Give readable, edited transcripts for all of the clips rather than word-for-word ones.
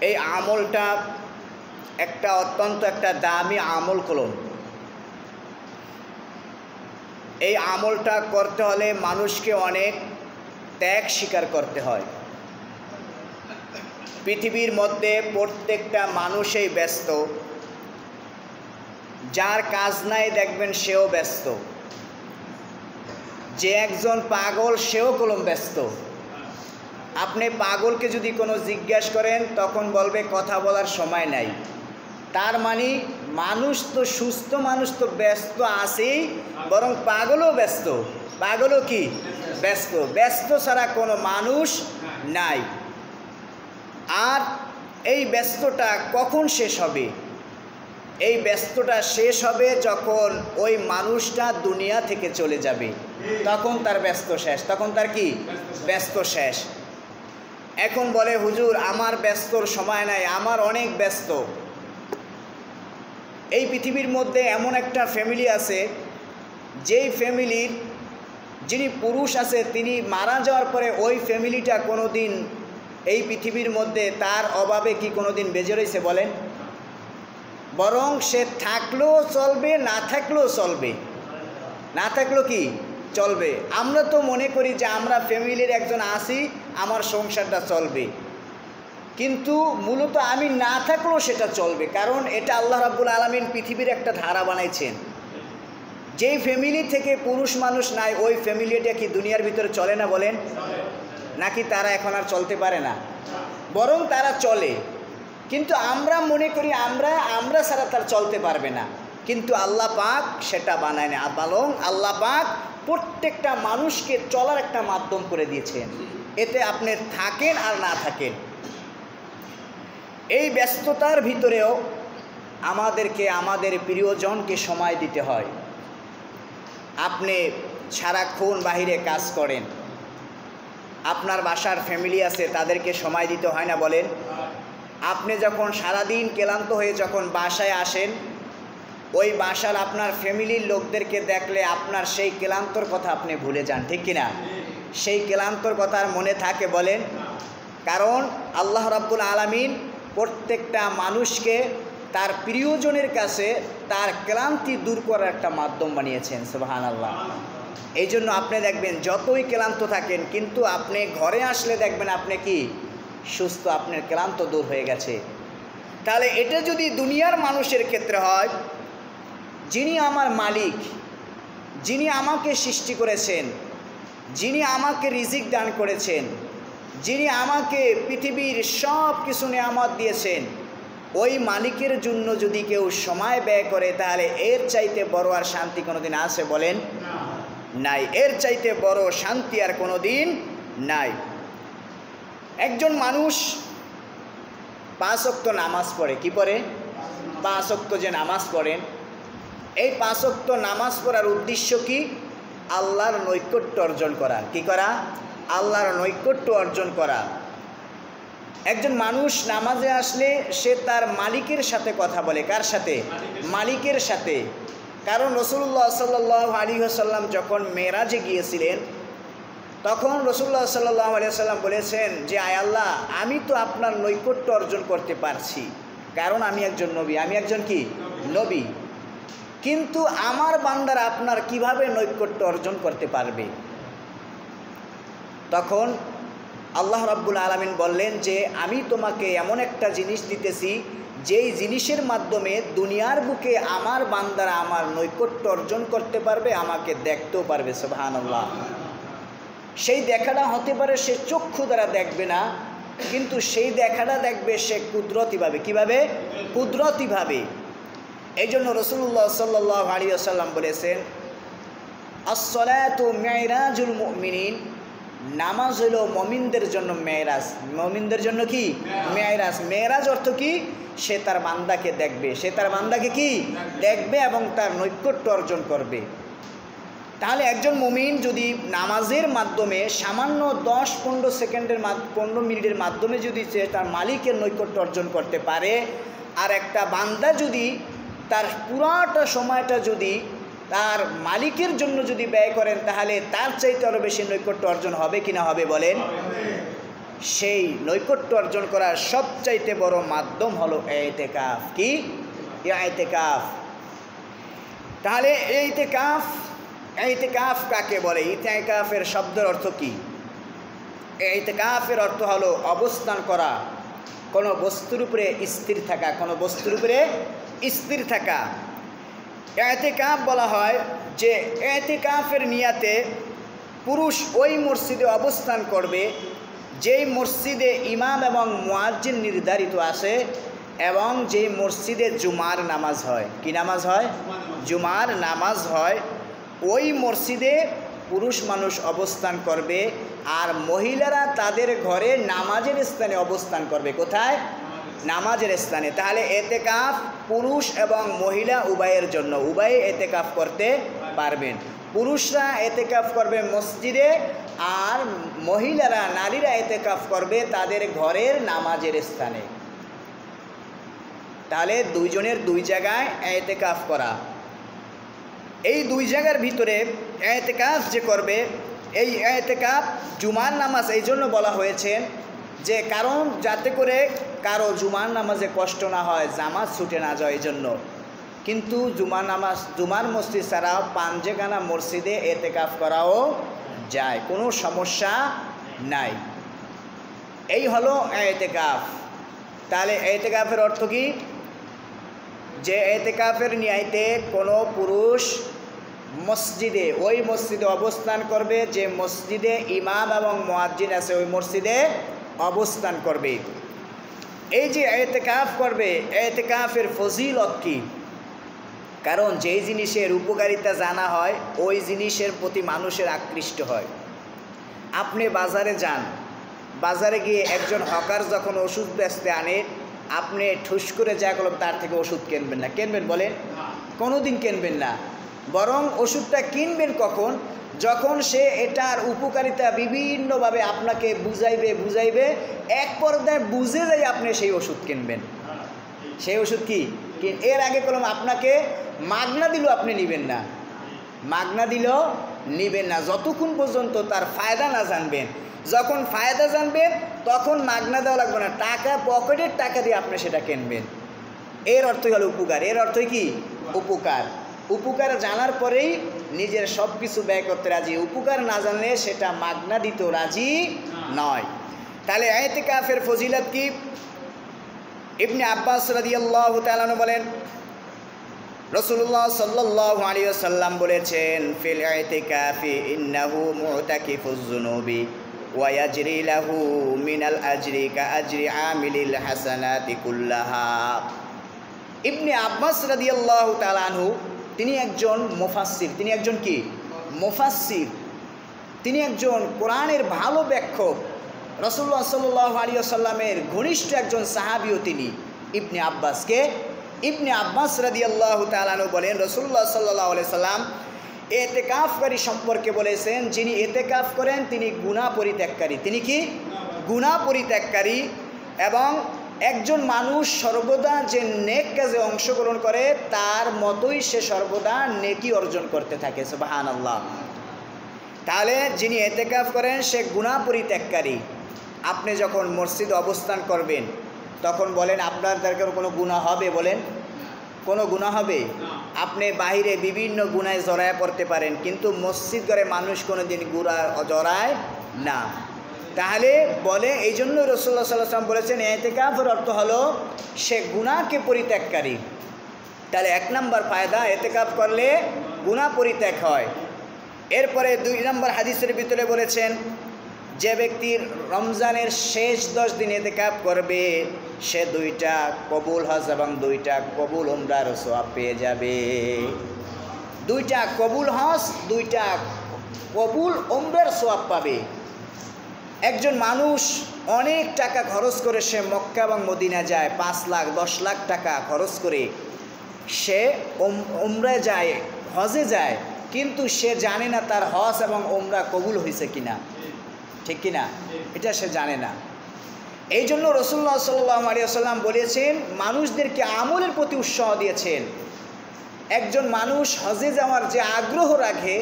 এই আমলটা অত্যন্ত দামি আমল কলম। এই আমলটা করতে হলে মানুষকে অনেক ত্যাগ স্বীকার করতে হয়। পৃথিবীর মধ্যে প্রত্যেকটা মানুষই ব্যস্ত, যার কাজ নাই দেখবেন সেও ব্যস্ত, যে একজন পাগল সেও কলম ব্যস্ত। আপনি পাগলকে যদি কোনো জিজ্ঞাসা করেন তখন বলবে কথা বলার সময় নাই। তার মানে মানুষ তো সুস্থ, মানুষ তো ব্যস্ত আছেই, বরং পাগলও ব্যস্ত। পাগলও কি ব্যস্ত? ব্যস্ত ছাড়া কোনো মানুষ নাই। আর এই ব্যস্ততা কখন শেষ হবে? এই ব্যস্ততা শেষ হবে যখন ওই মানুষটা দুনিয়া থেকে চলে যাবে, তখন তার ব্যস্ত শেষ। তখন তার কি ব্যস্ত শেষ। এখন বলে হুজুর আমার ব্যস্তর সময় নাই, আমার অনেক ব্যস্ত। এই পৃথিবীর মধ্যে এমন একটা ফ্যামিলি আছে, যেই ফ্যামিলির যিনি পুরুষ আছে তিনি মারা যাওয়ার পরে ওই ফ্যামিলিটা কোনো দিন এই পৃথিবীর মধ্যে তার অভাবে কি কোনো দিন বেঁচে রয়েছে বলেন? বরং সে থাকলেও চলবে, না থাকলেও চলবে। না থাকলেও কি চলবে? আমরা তো মনে করি যে আমরা ফ্যামিলির একজন আছি, আমার সংসারটা চলবে, কিন্তু মূলত আমি না থাকলেও সেটা চলবে। কারণ এটা আল্লাহ রাব্বুল আলামিন পৃথিবীর একটা ধারা বানাইছেন। যেই ফ্যামিলি থেকে পুরুষ মানুষ নাই ওই ফ্যামিলিটা কি দুনিয়ার ভিতরে চলে না বলেন? নাকি তারা এখন আর চলতে পারে না? বরং তারা চলে, কিন্তু আমরা মনে করি আমরা ছাড়া তার চলতে পারবে না। কিন্তু আল্লাহ পাক সেটা বানায় না, বরং আল্লাহ পাক প্রত্যেকটা মানুষকে চলার একটা মাধ্যম করে দিয়েছেন, এতে আপনি থাকেন আর না থাকেন। এই ব্যস্ততার ভিতরেও আমাদেরকে আমাদের প্রিয়জনকে সময় দিতে হয়। আপনি সারাক্ষণ বাহিরে কাজ করেন, আপনার বাসার ফ্যামিলি আছে, তাদেরকে সময় দিতে হয় না বলেন? আপনি যখন সারাদিন ক্লান্ত হয়ে যখন বাসায় আসেন, ওই বাসার আপনার ফ্যামিলির লোকদেরকে দেখলে আপনার সেই ক্লান্তর কথা আপনি ভুলে যান, ঠিক কিনা? সেই ক্লান্তর কথা আর মনে থাকে বলেন? কারণ আল্লাহ রাব্বুল আলামিন প্রত্যেকটা মানুষকে তার প্রিয়জনের কাছে তার ক্লান্তি দূর করার একটা মাধ্যম বানিয়েছেন। সুবহানাল্লাহ। এই জন্য আপনি দেখবেন যতই ক্লান্ত থাকেন, কিন্তু আপনি ঘরে আসলে দেখবেন আপনি কি সুস্থ, আপনার ক্লান্ত দূর হয়ে গেছে। তাহলে এটা যদি দুনিয়ার মানুষের ক্ষেত্রে হয়, যিনি আমার মালিক, যিনি আমাকে সৃষ্টি করেছেন, যিনি আমাকে রিজিক দান করেছেন, যিনি আমাকে পৃথিবীর সব কিছু নেয়ামত দিয়েছেন, ওই মালিকের জন্য যদি কেউ সময় ব্যয় করে, তাহলে এর চাইতে বড় আর শান্তি কোনোদিন আছে বলেন? নাই। এর চাইতে বড় শান্তি আর কোনো দিন নাই। একজন মানুষ 5 ওয়াক্ত নামাজ পড়ে, কি পড়ে? 5 ওয়াক্ত যে নামাজ পড়েন, এই 5 ওয়াক্ত নামাজ পড়ার উদ্দেশ্য কি? আল্লাহর নৈকট্য অর্জন করা। কি করা? আল্লাহর নৈকট্য অর্জন করা। একজন মানুষ নামাজে আসলে সে তার মালিকের সাথে কথা বলে। কার সাথে? মালিকের সাথে। কারণ রাসূলুল্লাহ সাল্লাল্লাহু আলাইহি ওয়াসাল্লাম যখন মেরাজে গিয়েছিলেন, তখন রাসূলুল্লাহ সাল্লাল্লাহু আলাইহি ওয়াসাল্লাম বলেছেন যে আয় আল্লাহ, আমি তো আপনার নৈকট্য অর্জন করতে পারছি, কারণ আমি একজন নবী। আমি একজন কি? নবী। কিন্তু আমার বান্দারা আপনার কিভাবে নৈকট্য অর্জন করতে পারবে? তখন আল্লাহ রাব্বুল আলামিন বললেন যে আমি তোমাকে এমন একটা জিনিস দিতেছি, যেই জিনিসের মাধ্যমে দুনিয়ার বুকে আমার বান্দারা আমার নৈকট্য অর্জন করতে পারবে, আমাকে দেখতেও পারবে। সুবহানাল্লাহ। সেই দেখাটা হতে পারে সে চক্ষু দ্বারা দেখবে না, কিন্তু সেই দেখাটা দেখবে সে কুদরতিভাবে। কিভাবে? কুদরতিভাবে। এই জন্য রাসূলুল্লাহ সাল্লাল্লাহু আলাইহি ওয়াসাল্লাম বলেছেন, আস-সালাতু মিরাজুল মুমিনিন, নামাজ হলো মুমিনদের জন্য মেরাজ। মুমিনদের জন্য কি? মেরাজ। মেরাজ অর্থ কি? সে তার বান্দাকে দেখবে, সে তার বান্দাকে কি দেখবে এবং তার নৈকট্য অর্জন করবে। তাহলে একজন মুমিন যদি নামাজের মাধ্যমে সামান্য 10-15 সেকেন্ডের 15 মিনিটের মাধ্যমে যদি সে তার মালিকের নৈকট্য অর্জন করতে পারে, আর একটা বান্দা যদি তার পুরাটা সময়টা যদি তার মালিকের জন্য যদি ব্যয় করেন, তাহলে তার চাইতে আরও বেশি নৈকট্য অর্জন হবে কি না হবে বলেন? সেই নৈকট্য অর্জন করার সবচাইতে বড় মাধ্যম হলো ইতিকাফ। কি? ইতিকাফ। তাহলে ইতিকাফ কাকে বলে? ইতিকাফের শব্দের অর্থ কি? ইতিকাফের অর্থ হলো অবস্থান করা, কোনো বস্তুর উপরে স্থির থাকা, কোনো বস্তুর উপরে স্থির থাকা। ইতিকাফ বলা হয় যে ইতিকাফের নিয়াতে পুরুষ ওই মসজিদে অবস্থান করবে যেই মসজিদে ইমাম এবং মুয়াজ্জিন নির্ধারিত আছে এবং যেই মসজিদে জুমার নামাজ হয়। কি নামাজ হয়? জুমার নামাজ হয়। ওই মসজিদে পুরুষ মানুষ অবস্থান করবে আর মহিলারা তাদের ঘরে নামাজের স্থানে অবস্থান করবে। কোথায়? নামাজের স্থানে। তাহলে ইতিকাফ পুরুষ এবং মহিলা উভয়ের জন্য, উভয়ে ইতিকাফ করতে পারবেন। পুরুষরা ইতিকাফ করবে মসজিদে আর মহিলারা, নারীরা ইতিকাফ করবে তাদের ঘরের নামাজের স্থানে। তাহলে দুইজনের দুই জায়গায় ইতিকাফ করা। এই দুই জায়গার ভিতরে ইতিকাফ যে করবে, এই ইতিকাফ জুমার নামাজ এই জন্য বলা হয়েছে যে কারণ যাতে করে কারো জুমার নামাজে কষ্ট না হয়, জামাত ছুটে না যায় এই জন্য। কিন্তু জুমার মসজিদ ছাড়াও পাঞ্জেখানা মসজিদে ইতিকাফ করাও যায়, কোনো সমস্যা নাই। এই হলো ইতিকাফ। তাহলে ইতিকাফের অর্থ কি? যে ইতিকাফের নিয়াতে কোনো পুরুষ মসজিদে, ওই মসজিদে অবস্থান করবে যে মসজিদে ইমাম এবং মুয়াজ্জিন আছে, ওই মসজিদে অবস্থান করবে। এই যে ইতিকাফ করবে, ইতিকাফের ফজিলত কি? কারণ যেই জিনিসের উপকারিতা জানা হয় ওই জিনিসের প্রতি মানুষের আকৃষ্ট হয়। আপনি বাজারে যান, বাজারে গিয়ে একজন হকার যখন ওষুধ বেচতে আনে, আপনি ঠুস করে যা করলেন তার থেকে ওষুধ কিনবেন না। কিনবেন বলেন? কোনোদিন কিনবেন না। বরং ওষুধটা কিনবেন কখন? যখন সে এটার উপকারিতা বিভিন্নভাবে আপনাকে বুঝাইবে, এক পর্যায়ে বুঝে যাই আপনি সেই ওষুধ কিনবেন। সেই ওষুধ কি? এর আগে কলম আপনাকে মাগনা দিল আপনি নেবেন না, মাগনা দিল নেবেন না যতক্ষণ পর্যন্ত তার ফায়দা না জানবেন। যখন ফায়দা জানবেন তখন মাগনা দেওয়া লাগবে না, টাকা পকেটের টাকা দিয়ে আপনি সেটা কিনবেন। এর অর্থই হলো উপকার। এর অর্থই কি? উপকার। উপকার জানার পরেই নিজের সব কিছু ব্যয় করতে রাজি। উপকার না জানলে সেটা মাগনা দিতে রাজি নয়। তাহলে ইতিকাফের ফজিলত কি? ইবনে আব্বাস রাদিয়াল্লাহু তাআলা বলেন, রাসূলুল্লাহ সাল্লাল্লাহু আলাইহি ওয়াসাল্লাম বলেছেন, ফিল ইতিকাফি ইন্নাহু মুতাকিফুজ যুনুবি ওয়া ইয়াজরি লাহু মিনাল আজরি কা আজরি আমিলিল হাসানাতি কুল্লাহা। ইবনে আব্বাস রাদিয়াল্লাহু তাআলা আনহু তিনি একজন মুফাসসির। তিনি একজন কি? মুফাসসির। তিনি একজন কোরআনের ভালো ব্যাখ্যক। রাসূলুল্লাহ সাল্লাল্লাহু আলাইহি ওয়াসাল্লামের ঘনিষ্ঠ একজন সাহাবীও তিনি। ইবনে আব্বাসকে ইবনে আব্বাস রাদিয়াল্লাহু তাআলা আনহু বলেন, রাসূলুল্লাহ সাল্লাল্লাহু আলাইহি সাল্লাম ইতিকাফকারী সম্পর্কে বলেছেন, যিনি ইতিকাফ করেন তিনি গুনাহ পরিত্যাগকারী। তিনি কি? গুনাহ পরিত্যাগকারী। এবং একজন মানুষ সর্বদা যে নেক কাজে অংশগ্রহণ করে তার মতোই সে সর্বদা নেকি অর্জন করতে থাকে। সুবহানাল্লাহ। তাহলে যিনি ইতিকাফ করেন সে গুনাহ পরিত্যাগকারী। আপনি যখন মসজিদে অবস্থান করবেন তখন বলেন আপনার দ্বারা কোনো গুনাহ হবে? বলেন কোনো গুনাহ হবে? আপনি বাহিরে বিভিন্ন গুনায় জড়ায় পড়তে পারেন, কিন্তু মসজিদ ঘরে মানুষ কোনো দিন জড়ায় না। তাহলে বলে এই জন্য রাসূলুল্লাহ সাল্লাল্লাহু আলাইহি ওয়াসাল্লাম বলেছেন ইতিকাফের অর্থ হলো সে গুনাহকে পরিত্যাগকারী। তাহলে এক নম্বর ফায়দা, ইতিকাফ করলে গুনাহ পরিত্যাগ হয়। এরপরে 2 নম্বর হাদিসের ভিতরে বলেছেন, যে ব্যক্তির রমজানের শেষ 10 দিন ইতিকাফ করবে সে 2টা কবুল হজ এবং 2টা কবুল উমরার সওয়াব পেয়ে যাবে। 2টা কবুল হজ, 2টা কবুল উমরার সওয়াব পাবে। একজন মানুষ অনেক টাকা খরচ করে সে মক্কা এবং মদিনা যায়, 5 লাখ 10 লাখ টাকা খরচ করে সে উমরায় যায়, হজে যায়, কিন্তু সে জানে না তার হজ এবং উমরা কবুল হয়েছে কিনা। ঠিক কিনা? এটা সে জানে না। এই জন্য রাসূলুল্লাহ সাল্লাল্লাহু আলাইহি ওয়াসাল্লাম বলেছেন, মানুষদেরকে আমলের প্রতি উৎসাহ দিয়েছেন। একজন মানুষ হজে যাওয়ার যে আগ্রহ রাখে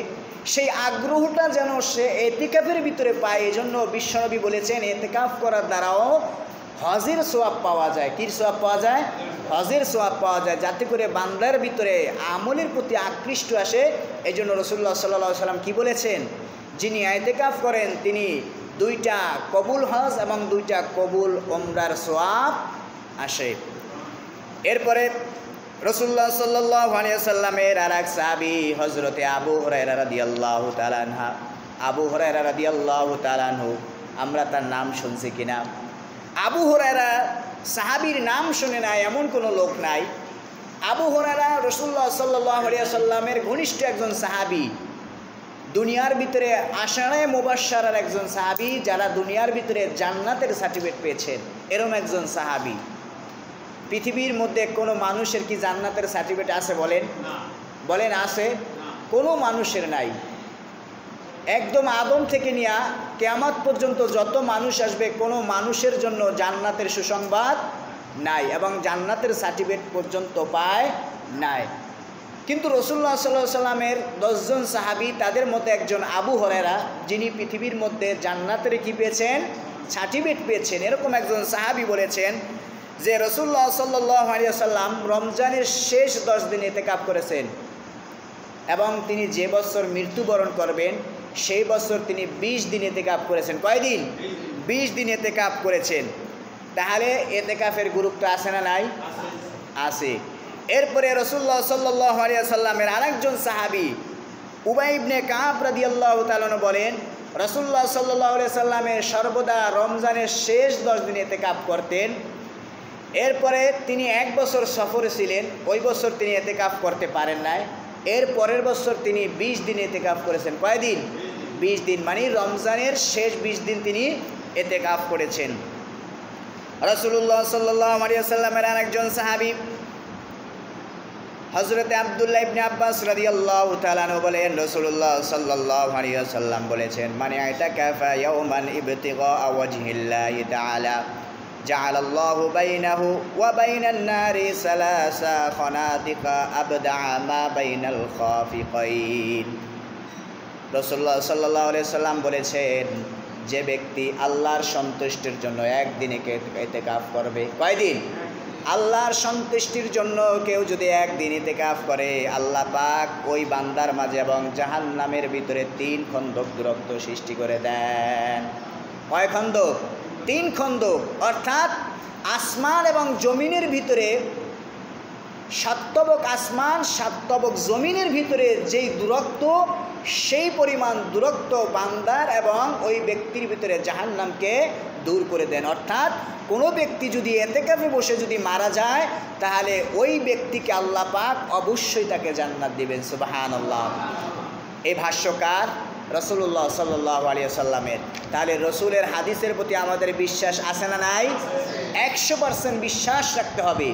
সেই আগ্রহটা যেন সে এতেকাফের ভিতরে পায়। এই জন্য বিশ্বনবী বলেছেন এতেকাফ করার দ্বারাও হজের সোয়াব পাওয়া যায়। কির সোয়াব পাওয়া যায়? হজের সোয়াব পাওয়া যায়, যাতে করে বান্দার ভিতরে আমলের প্রতি আকৃষ্ট আসে। এই জন্য রাসূলুল্লাহ সাল্লাল্লাহু আলাইহি সাল্লাম কি বলেছেন? যিনি এতেকাফ করেন তিনি 2টা কবুল হজ এবং 2টা কবুল উমরার সোয়াব আসে। এরপরে রাসূলুল্লাহ সাল্লাল্লাহু আলাইহি ওয়াসাল্লামের আরেক সাহাবী হযরতে আবু হুরায়রা রাদিয়াল্লাহু তাআলা আনহু, আবু হুরায়রা রাদিয়াল্লাহু তাআলা আনহু, আমরা তার নাম শুনছি কিনা? আবু হুরায়রা সাহাবীর নাম শুনে নাই এমন কোনো লোক নাই। আবু হুরায়রা রাসূলুল্লাহ সাল্লাল্লাহু আলাইহি ওয়াসাল্লামের ঘনিষ্ঠ একজন সাহাবী, দুনিয়ার ভিতরে আশারায়ে মুবাশশারার একজন সাহাবী, যারা দুনিয়ার ভিতরে জান্নাতের সার্টিফিকেট পেয়েছেন এরকম একজন সাহাবী। পৃথিবীর মধ্যে কোনো মানুষের কি জান্নাতের সার্টিফিকেট আছে বলেন? বলেন আছে? কোনো মানুষের নাই। একদম আদম থেকে নিয়ে কিয়ামত পর্যন্ত যত মানুষ আসবে কোনো মানুষের জন্য জান্নাতের সুসংবাদ নাই এবং জান্নাতের সার্টিফিকেট পর্যন্ত পায় নাই। কিন্তু রাসূলুল্লাহ সাল্লাল্লাহু আলাইহি সাল্লামের 10 জন সাহাবী, তাদের মধ্যে একজন আবু হুরায়রা, যিনি পৃথিবীর মধ্যে জান্নাতের কি পেয়েছেন? সার্টিফিকেট পেয়েছেন। এরকম একজন সাহাবী বলেছেন যে রাসূলুল্লাহ সাল্লাল্লাহু আলাইহি ওয়াসাল্লাম রমজানের শেষ 10 দিন ইতিকাফ করেছেন এবং তিনি যে বছর মৃত্যুবরণ করবেন সেই বছর তিনি 20 দিন ইতিকাফ করেছেন। কয়দিন? 20 দিন ইতিকাফ করেছেন। তাহলে ইতিকাফের গুরুত্ব আছে না নাই? আছে। এরপরে রাসূলুল্লাহ সাল্লাল্লাহু আলাইহি ওয়াসাল্লামের আরেকজন সাহাবী উবাই ইবনে কাব রাদিয়াল্লাহু তাআলা আনহু বলেন রাসূলুল্লাহ সাল্লাল্লাহু আলাইহি ওয়াসাল্লামের সর্বদা রমজানের শেষ 10 দিন ইতিকাফ করতেন। এরপরে তিনি 1 বছর সফরে ছিলেন, ওই বছর তিনি ইতিকাফ করতে পারেন নাই। এর পরের বছর তিনি 20 দিন ইতিকাফ করেছেন। কয়দিন? 20 দিন, মানে রমজানের শেষ 20 দিন তিনি ইতিকাফ করেছেন। রাসূলুল্লাহ সাল্লাল্লাহু আলাইহি ওয়াসাল্লামের আরেকজন সাহাবী হযরত আব্দুল্লাহ ইবনে আব্বাস রাদিয়াল্লাহু তাআলা আনহু বলেন রাসূলুল্লাহ সাল্লাল্লাহু আলাইহি ওয়াসাল্লাম বলেছেন মানে ইতাকাফা ইয়াওমান ইবতিগা ওয়াজহিল্লাহি তাআলা জাআলাল্লাহু বাইনাহু ওয়া বাইনান নারি সালাসা খানাতিকা আবদা মা বাইনাল খাফিকাইন। রাসূলুল্লাহ সাল্লাল্লাহু আলাইহি ওয়াসাল্লাম বলেছেন যে ব্যক্তি আল্লাহর সন্তুষ্টির জন্য একদিনে ইতিকাফ করবে। কয়দিন? আল্লাহর সন্তুষ্টির জন্য কেউ যদি একদিন ইতিকাফ করে আল্লাহ পাক ওই বান্দার মাঝে এবং জাহান্নামের ভিতরে 3 খন্দক দূরত্ব সৃষ্টি করে দেন। কয় খন্দক? 3 খন্দক। অর্থাৎ আসমান এবং জমিনের ভিতরে 7 তবক আসমান 7 তবক জমিনের ভিতরে যেই দূরত্ব, সেই পরিমাণ দূরত্ব বান্দার এবং ওই ব্যক্তির ভিতরে জাহান্নামকে দূর করে দেন। অর্থাৎ কোনো ব্যক্তি যদি ইতিকাফে বসে যদি মারা যায় তাহলে ওই ব্যক্তিকে আল্লাহ পাক অবশ্যই তাকে জান্নাত দিবেন। সুবহানাল্লাহ। এই ভাষ্যকার রাসূলুল্লাহ সাল্লাল্লাহু আলাইহি ওয়াসাল্লামের। তাহলে রসুলের হাদিসের প্রতি আমাদের বিশ্বাস আছে না নাই? 100% বিশ্বাস রাখতে হবে।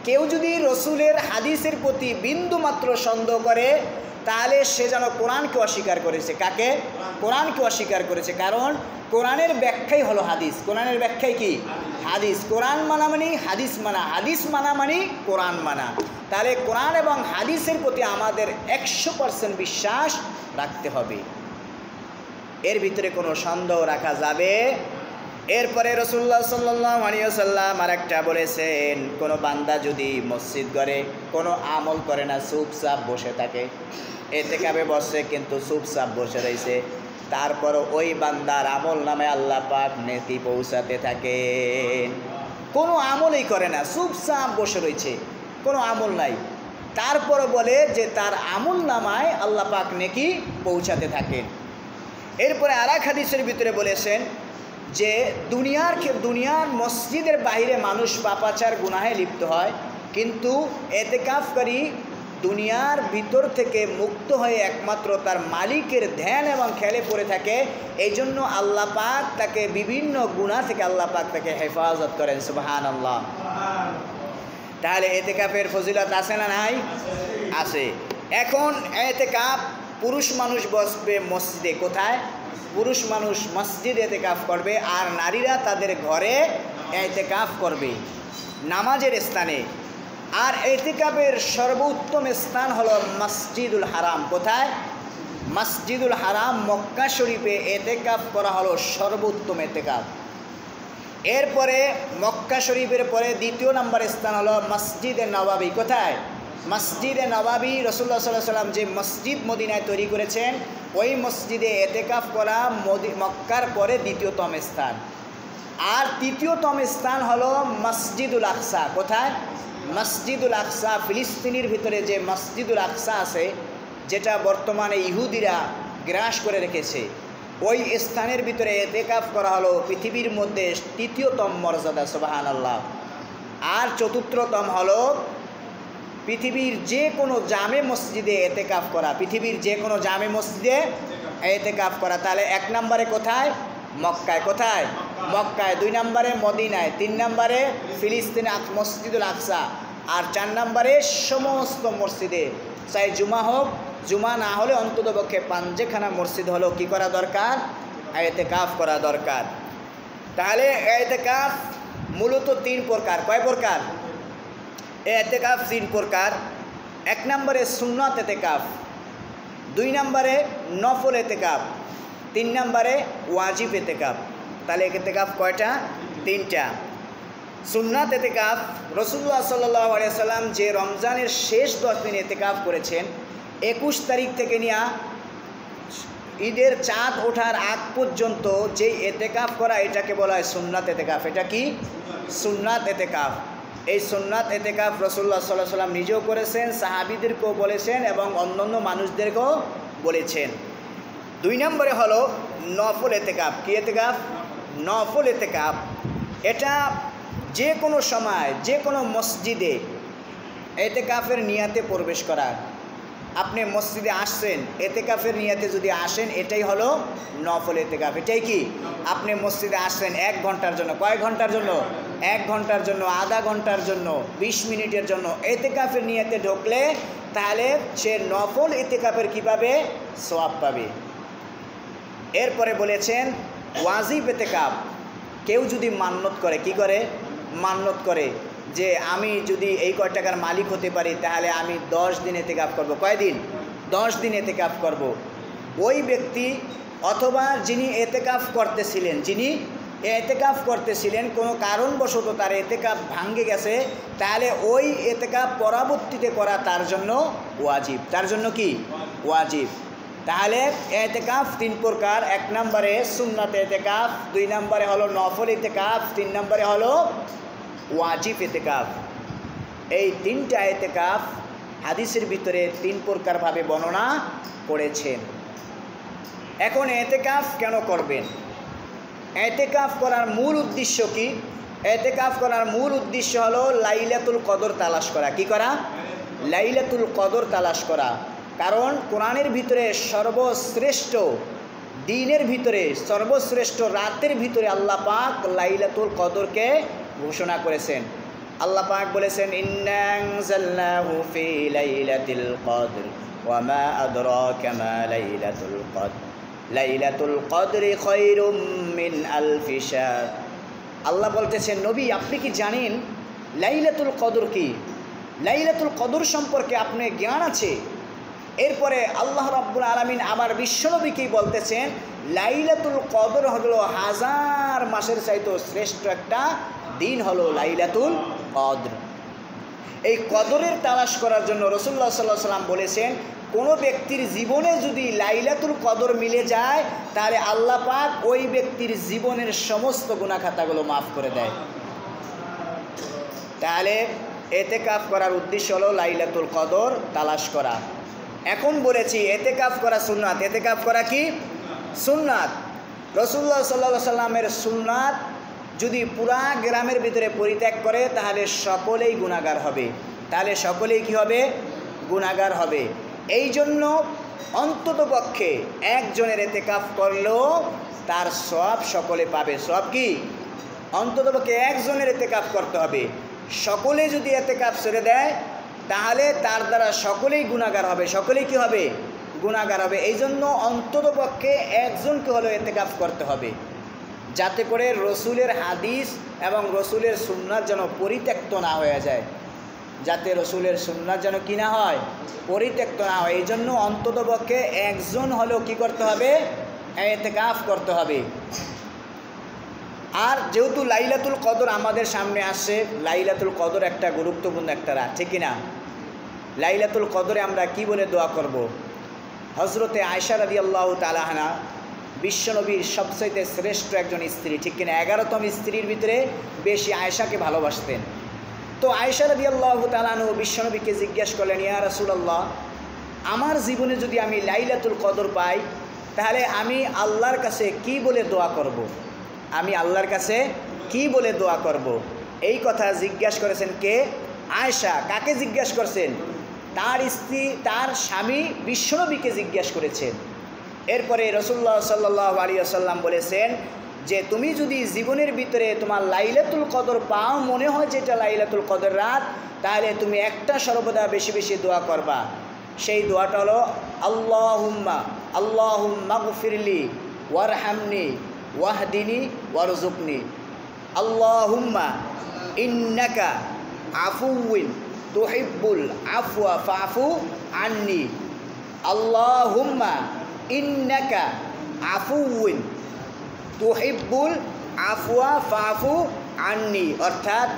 কেউ যদি রসুলের হাদিসের প্রতি বিন্দুমাত্র সন্দেহ করে তাহলে সে যেন কোরআনকে অস্বীকার করেছে। কাকে? কোরআনকে অস্বীকার করেছে। কারণ কোরআনের ব্যাখ্যাই হলো হাদিস। কোরআনের ব্যাখ্যাই কি? হাদিস। কোরআন মানা মানে হাদিস মানা, হাদিস মানা মানে কোরআন মানা। তাহলে কোরআন এবং হাদিসের প্রতি আমাদের 100% বিশ্বাস রাখতে হবে, এর ভিতরে কোনো সন্দেহ রাখা যাবে। এরপরে রাসূলুল্লাহ সাল্লাল্লাহু আলাইহি ওয়াসাল্লাম আরেকটা বলেছেন, কোনো বান্দা যদি মসজিদ ঘরে কোনো আমল করে না, চুপচাপ বসে থাকে, ইতিকাফে বসে কিন্তু চুপচাপ বসে রয়েছে, তারপর ওই বান্দার আমল নামে আল্লাহ পাক নেকি পৌঁছাতে থাকেন। কোনো আমলই করে না, চুপচাপ বসে রয়েছে, কোনো আমল নাই, তারপর বলে যে তার আমল নামায় আল্লাহ পাক নেকি পৌঁছাতে থাকেন। এরপরে আরেক হাদিসের ভিতরে বলেছেন যে দুনিয়ার মসজিদের বাইরে মানুষ পাপাচার গুনাহে লিপ্ত হয়, কিন্তু ইতিকাফকারী দুনিয়ার ভিতর থেকে মুক্ত হয়ে একমাত্র তার মালিকের ধ্যান এবং খেয়ালে পড়ে থাকে। এই জন্য আল্লাহ পাক তাকে বিভিন্ন গুনাহ থেকে আল্লাহ পাক তাকে হেফাজত করেন। সুবহানাল্লাহ। তাহলে ইতিকাফের ফজিলত আছে না নাই? আছে। এখন ইতিকাফ পুরুষ মানুষ বসবে মসজিদে। কোথায়? পুরুষ মানুষ মসজিদে ইতিকাফ করবে, আর নারীরা তাদের ঘরে ইতিকাফ করবে নামাজের স্থানে। আর ইতিকাফের সর্বোত্তম স্থান হলো মসজিদুল হারাম। কোথায়? মসজিদুল হারাম মক্কা শরীফে এতেকাফ করা হলো সর্বোত্তম এতেকাফ। এরপরে মক্কা শরীফের পরে দ্বিতীয় নম্বর স্থান হলো মসজিদে নবাবী। কোথায়? মসজিদে নবাবী। রাসূলুল্লাহ সাল্লাল্লাহু আলাইহি ওয়াসাল্লাম যে মসজিদ মদিনায় তৈরি করেছেন ওই মসজিদে এতেকাফ করা মক্কার পরে দ্বিতীয়তম স্থান। আর তৃতীয়তম স্থান হলো মসজিদুল আকসা। কোথায়? মসজিদুল আকসা, ফিলিস্তিনের ভিতরে যে মসজিদুল আকসা আছে, যেটা বর্তমানে ইহুদিরা গ্রাস করে রেখেছে, ওই স্থানের ভিতরে এতেকাফ করা হলো পৃথিবীর মধ্যে তৃতীয়তম মর্যাদা। সুবহানাল্লাহ। আর চতুর্থতম হলো পৃথিবীর যে কোনো জামে মসজিদে এতেকাফ করা। পৃথিবীর যে কোনো জামে মসজিদে এতেকাফ করা। তাহলে 1 নম্বরে কোথায়? মক্কায়। কোথায়? মক্কায়। 2 নম্বরে মদিনায়। 3 নম্বরে ফিলিস্তিন মসজিদুল আকসা। আর 4 নম্বরে সমস্ত মসজিদে, চাই জুমা হোক, জুমা না হলে অন্ততপক্ষে 5খানা মসজিদ হলো কি করা দরকার? এতেকাফ করা দরকার। তাহলে এতেকাফ মূলত 3 প্রকার। কয় প্রকার? এতেকাফ 3 প্রকার। 1 নম্বরে সুন্নাত এতেকাফ, 2 নম্বরে নফল এতেকাফ, 3 নম্বরে ওয়াজিব এতেকাফ। তাহলে এতেকাফ কয়টা? 3টা। সুন্নাত এতেকাফ, রাসূলুল্লাহ সাল্লাল্লাহু আলাইহি সাল্লাম যে রমজানের শেষ 10 দিন এতেকাফ করেছেন, 21 তারিখ থেকে নিয়ে ঈদের চাঁদ ওঠার আগ পর্যন্ত যে এতেকাফ করা, এটাকে বলা হয় সুন্নাত এতেকাফ। এটা কি? সুন্নাত এতেকাফ। এই সুন্নাত এতেকাফ রাসূলুল্লাহ সাল্লাল্লাহু আলাইহি সাল্লাম নিজেও করেছেন, সাহাবীদেরকেও বলেছেন এবং অন্যান্য মানুষদেরকেও বলেছেন। 2 নম্বরে হলো নফল এতেকাফ। কি এতেকাফ? নফল এতেকাফ। এটা যে কোনো সময় যে কোনো মসজিদে এতেকাফের নিয়াতে প্রবেশ করা। আপনি মসজিদে আসছেন, এতেকাফের নিয়াতে যদি আসেন, এটাই হলো নফল এতেকাফ। এটাই কি? আপনি মসজিদে আসছেন 1 ঘন্টার জন্য। কয় ঘন্টার জন্য? 1 ঘন্টার জন্য, আধা ঘন্টার জন্য, 20 মিনিটের জন্য এতেকাফের নিয়াতে ঢুকলে তাহলে সে নফল এতেকাফের কী পাবে? সওয়াব পাবে। এরপরে বলেছেন ওয়াজিব এতেকাফ। কেউ যদি মান্যত করে, কি করে? মান্যত করে যে আমি যদি এই কয় টাকার মালিক হতে পারি তাহলে আমি 10 দিন এতেকাফ করব। কয়দিন? 10 দিন এতেকাফ করব। ওই ব্যক্তি অথবা যিনি এতেকাফ করতেছিলেন কোনো কারণবশত তার এতেকাফ ভাঙ্গে গেছে, তাহলে ওই এতেকাফ পরবর্তীতে করা তার জন্য ওয়াজিব। তার জন্য কি? ওয়াজিব। তাহলে এতেকাফ 3 প্রকার। 1 নম্বরে সুন্নাত এতেকাফ, 2 নম্বরে হলো নফল এতেকাফ, 3 নম্বরে হলো ওয়াজিব এতেকাফ। এই 3টা এতেকাফ হাদিসের ভিতরে 3 প্রকারভাবে বর্ণনা করেছেন। এখন এতেকাফ কেন করবেন? এতেকাফ করার মূল উদ্দেশ্য কি? এতেকাফ করার মূল উদ্দেশ্য হলো লাইলাতুল কদর তালাশ করা। কি করা? লাইলাতুল কদর তালাশ করা। কারণ কোরআনের ভিতরে সর্বশ্রেষ্ঠ দিনের ভিতরে, সর্বশ্রেষ্ঠ রাতের ভিতরে আল্লাহ পাক লাইলাতুল কদরকে ঘোষণা করেছেন। আল্লাহ পাক বলেছেন, ইন্না আনজালনাহু ফি লাইলাতিল কদর ওয়া মা আদরাকা মা লাইলাতুল কদর লাইলাতুল কদরি খায়রুম মিন আলফি শাহর। আল্লাহ বলতেছেন, নবী আপনি কি জানেন লাইলাতুল কদর কি? লাইলাতুল কদর সম্পর্কে আপনার জ্ঞান আছে? এরপরে আল্লাহ রাব্বুল আলামিন আবার বিশ্বনবীকেই বলতেছেন, লাইলাতুল কদর হলো 1000 মাসের চাইতেও শ্রেষ্ঠ একটা দিন হলো লাইলাতুল কদর। এই কদরের তালাশ করার জন্য রাসূলুল্লাহ সাল্লাল্লাহু আলাইহি ওয়াসাল্লাম বলেছেন, কোনো ব্যক্তির জীবনে যদি লাইলাতুল কদর মিলে যায় তাহলে আল্লাহ পাক ওই ব্যক্তির জীবনের সমস্ত গুনাহ খাতাগুলো মাফ করে দেয়। তাহলে এতেকাফ করার উদ্দেশ্য হলো লাইলাতুল কদর তালাশ করা। এখন বলেছি এতেকাফ করা সুন্নাত। এতেকাফ করা কি? সুন্নাত। রাসূলুল্লাহ সাল্লাল্লাহু আলাইহি ওয়াসাল্লামের সুন্নাত যদি পুরা গ্রামের ভিতরে পরিত্যাগ করে তাহলে সকলেই গুনাহগার হবে। তাহলে সকলেই কি হবে? গুনাহগার হবে। এই জন্য অন্ততপক্ষে একজনের এতেকাফ করলেও তার সওয়াব সকলে পাবে। সওয়াব কি? অন্ততপক্ষে একজনের এতেকাফ করতে হবে। সকলে যদি এতেকাফ ছেড়ে দেয় তাহলে তার দ্বারা সকলেই গুনাহগার হবে। সকলেই কি হবে? গুনাহগার হবে। এই জন্য অন্ততপক্ষে একজনকে হলো এতেকাফ করতে হবে, যাতে করে রসুলের হাদিস এবং রসুলের সুন্নাত যেন পরিত্যক্ত না হয়ে যায়। যাতে রসুলের সুন্নাত যেন কি না হয়, পরিত্যক্ত না হয়। এই জন্য অন্ততপক্ষে একজন হলেও কি করতে হবে, ইতিকাফ করতে হবে। আর যেহেতু লাইলাতুল কদর আমাদের সামনে আসছে, লাইলাতুল কদর একটা গুরুত্বপূর্ণ একটা রাত, ঠিক কিনা? লাইলাতুল কদরে আমরা কি বলে দোয়া করব? হজরতে আয়েশা রাদিয়াল্লাহু তাআলা আনহা বিশ্বনবীর সবচাইতে শ্রেষ্ঠ একজন স্ত্রী, ঠিক কিনা? 11তম স্ত্রীর ভিতরে বেশি আয়েশাকে ভালোবাসতেন। তো আয়েশা রাদিয়াল্লাহু তাআলা আনহা বিশ্বনবীকে জিজ্ঞাসা করলেন, ইয়া রাসূলুল্লাহ, আমার জীবনে যদি আমি লাইলাতুল কদর পাই তাহলে আমি আল্লাহর কাছে কি বলে দোয়া করব? আমি আল্লাহর কাছে কি বলে দোয়া করব? এই কথা জিজ্ঞাসা করেছেন কে? আয়েশা। কাকে জিজ্ঞাসা করছেন? তার স্ত্রী, তার স্বামী বিশ্বনবীকে জিজ্ঞাসা করেছেন। এরপরে রাসূলুল্লাহ সাল্লাল্লাহু আলাইহি ওয়াসাল্লাম বলেছেন যে তুমি যদি জীবনের ভিতরে তোমার লাইলাতুল কদর পাও, মনে হয় যে এটা লাইলাতুল কদর রাত, তাহলে তুমি একটা সর্বদা বেশি বেশি দোয়া করবা। সেই দোয়াটা হলো আল্লাহুম্মা গফিরলি ওয়ারহামনি ওয়াহদিনি ওয়ারজুকনি। আল্লাহুম্মা ইন্নাকা আফুউন তুহিব্বুল আফওয়া ফাফু আন্নি। আল্লাহুম্মা ইন্নাকা আফুউন তুহিব্বুল আফওয়া ফাফু আন্নি, অর্থাৎ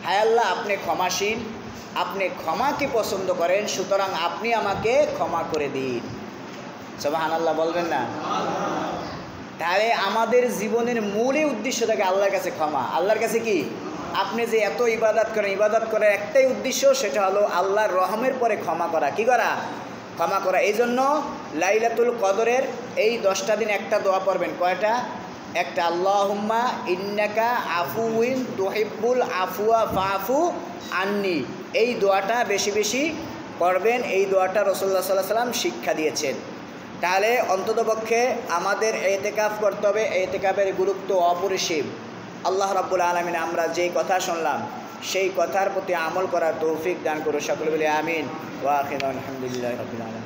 হায় আল্লাহ, আপনি ক্ষমাশীল, আপনি ক্ষমাকে পছন্দ করেন, সুতরাং আপনি আমাকে ক্ষমা করে দিন। সুবহানাল্লাহ বলবেন না? তাহলে আমাদের জীবনের মূলই উদ্দেশ্য থাকে আল্লাহর কাছে ক্ষমা। আল্লাহর কাছে কি? আপনি যে এত ইবাদত করেন, ইবাদত করার একটাই উদ্দেশ্য, সেটা হলো আল্লাহর রহমের পরে ক্ষমা করা। কি করা? ক্ষমা করা। এই জন্য লাইলাতুল কদরের এই 10টা দিন একটা দোয়া পড়বেন। কয়টা? একটা, আল্লাহুম্মা ইন্নাকা আফুউন তুহিব্বুল আফওয়া ফাফু আন্নি। এই দোয়াটা বেশি বেশি পড়বেন। এই দোয়াটা রাসূলুল্লাহ সাল্লাল্লাহু আলাইহি ওয়াসাল্লাম শিক্ষা দিয়েছেন। তাহলে অন্ততপক্ষে আমাদের ইতিকাফ করতে হবে। ইতিকাফের গুরুত্ব অপরিসীম। আল্লাহ রাব্বুল আলামিন আমরা যেই কথা শুনলাম সেই কথার প্রতি আমল করার তৌফিক দান করুন। সকলে বলি আমিন। ওয়া আখিরু আলহামদুলিল্লাহি রাব্বিল আলামিন।